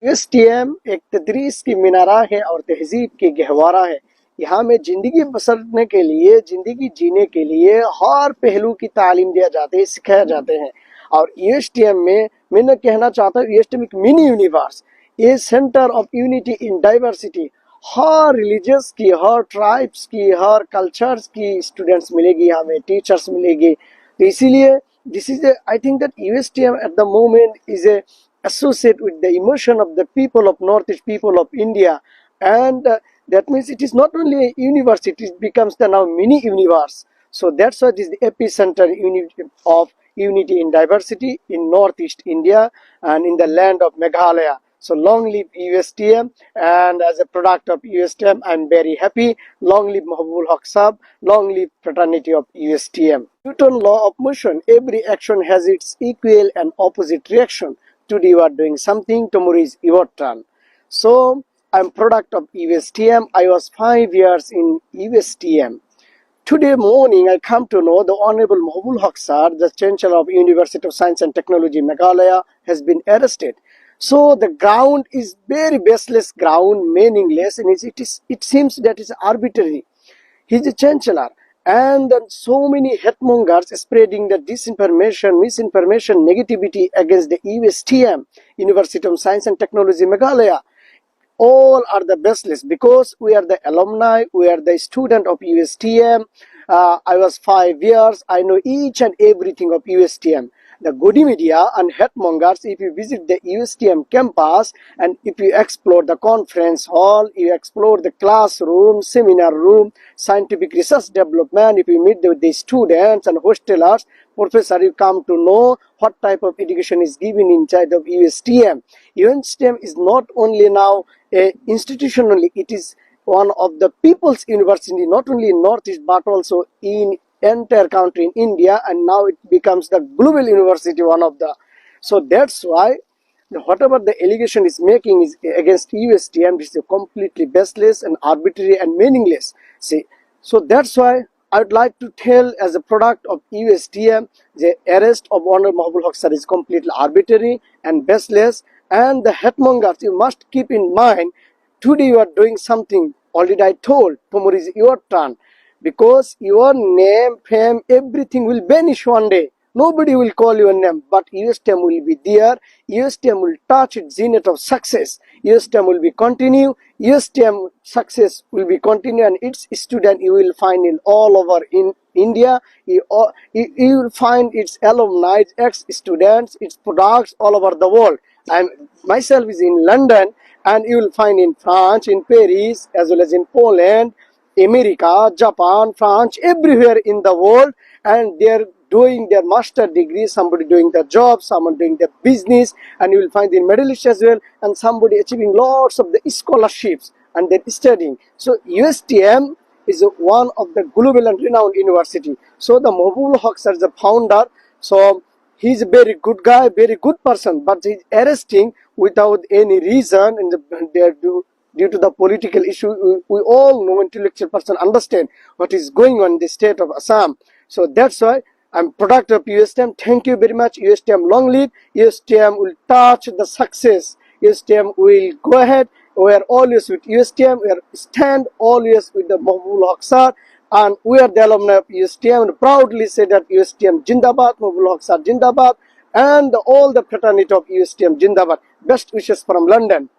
STM एक तदरीस की मीनारा है और तहजीब की गहवारा है। यहाँ में ज़िंदगी बसरने के लिए, ज़िंदगी जीने के लिए हर पहलू की तालीम दिया जाते है, सिखाया जाते हैं। और यूएसटीएम में मैं कहना चाहता हूँ, यूएसटीएम एक mini universe, A centre of unity in diversity. Her religious की, हर ट्राइब्स की, हर कल्चर्स की स्टूडेंट्स मिलेगी, हमें टीचर्स मिलेगी। तो इसीलिए this is I think that USTM at the moment is a associate with the emotion of the people of Northeast people of India, and that means it is not only a university, it becomes the now mini universe. So that's why it is the epicenter of unity in diversity in Northeast India and in the land of Meghalaya. So long live USTM, and as a product of USTM I'm very happy. Long live Mahbubul Haq Sahab, long live fraternity of USTM. Newton law of motion, every action has its equal and opposite reaction. Today you are doing something, tomorrow is your turn. So I'm product of USTM. I was 5 years in USTM. Today morning I come to know the Honorable Mahbubul Haq Sir, the Chancellor of University of Science and Technology Meghalaya, has been arrested. So the ground is very baseless ground, meaningless, and it seems that it's arbitrary. He's a chancellor, and so many headmongers spreading the disinformation, misinformation, negativity against the USTM, University of Science and Technology Meghalaya. All are the baseless because we are the alumni, we are the student of USTM. I was 5 years, I know each and everything of USTM. The goody media and headmongers, if you visit the USTM campus and if you explore the conference hall, you explore the classroom, seminar room, scientific research development, if you meet with the students and hostelers, professor, you come to know what type of education is given inside of USTM. USTM is not only now institutionally, it is one of the people's university, not only in Northeast but also in entire country in India, and now it becomes the global university, one of the. So that's why whatever the allegation is making is against USTM, this is completely baseless and arbitrary and meaningless. See, so that's why I would like to tell, as a product of USTM, the arrest of Honorable Mahbubul Haq Sir is completely arbitrary and baseless. And the headmongers, you must keep in mind, today you are doing something, already I told, tomorrow is your turn. Because your name, fame, everything will vanish one day. Nobody will call your name, but USTM will be there. USTM will touch its zenith of success. USTM will be continue. USTM success will be continue, and its student you will find in all over in India. You will find its alumni, its ex-students, its products all over the world. I myself is in London, and you will find in France, in Paris, as well as in Poland, America, Japan, France, everywhere in the world, and they are doing their master degree, somebody doing their job, someone doing their business, and you will find in Middle East as well, and somebody achieving lots of the scholarships and they're studying. So USTM is one of the global and renowned university. So the Mahbubul Haq Sir is the founder. So he's a very good guy, very good person, but he's arresting without any reason, and they're due to the political issue. We all know, intellectual person understand what is going on in the state of Assam. So that's why I'm product of USTM. Thank you very much. USTM long live. USTM will touch the success. USTM will go ahead. We are always with USTM. We are stand always with the Mahbubul Haq Sir, and we are the alumni of USTM, and proudly say that USTM Jindabad, Mahbubul Haq Sir Jindabad, and all the fraternity of USTM Jindabad. Best wishes from London.